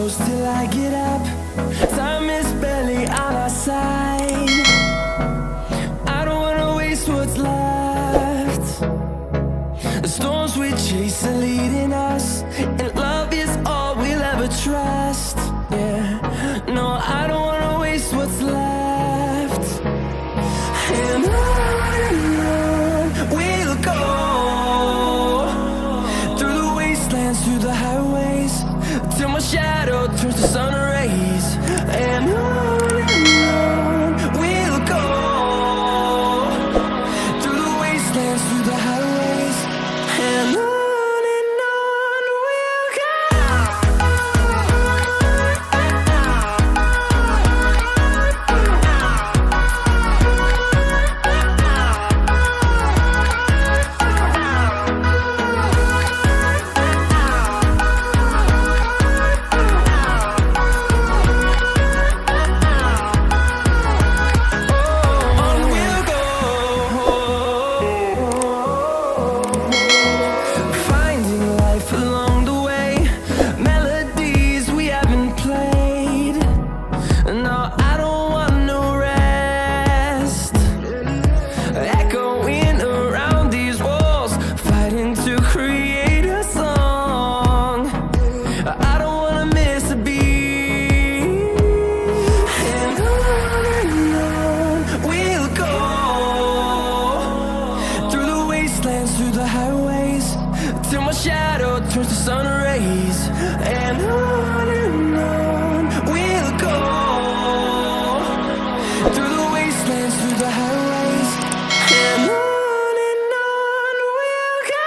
close till I get up. Time is barely on our side. I don't wanna waste what's left. The storms we chase are leading us, and love is all we'll ever trust. Yeah, no, I don't wanna waste what's left. And on we'll go, through the wastelands, through the highways, till my shadow turns to sun rays. And on we'll go, through the wastelands, through the highways, and on we'll go. Through the highways, till my shadow turns to sun rays. And on we'll go, through the wastelands, through the highways, and on we'll go.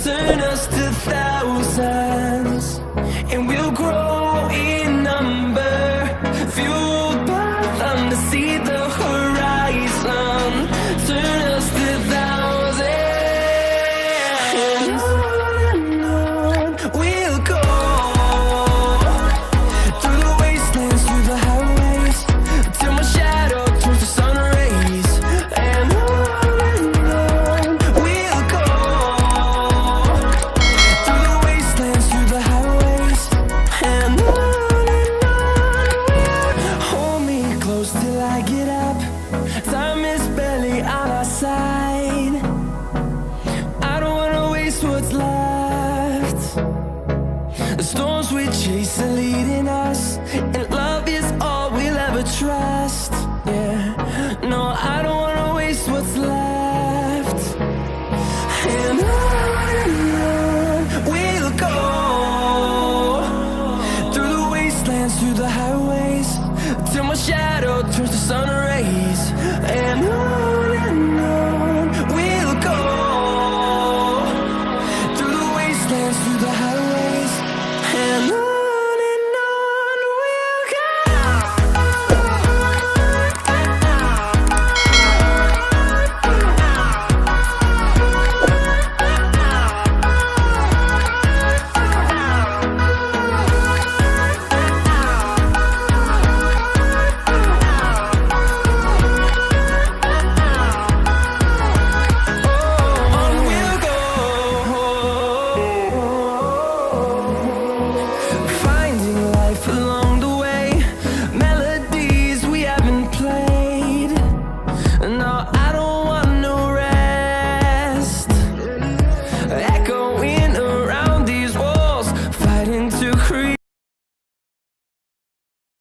Turn us to thousands, and we'll grow in number, fueled by them to see the horizon. Turn us to thousands, and on we'll go, through the wastelands, through the highways, till my shadow turns to sun rays. And on we'll go, through the wastelands, through the highways, and on. Hold me close till I get up. Time is barely on our side. I don't wanna waste what's left. The storms we chase are leading us.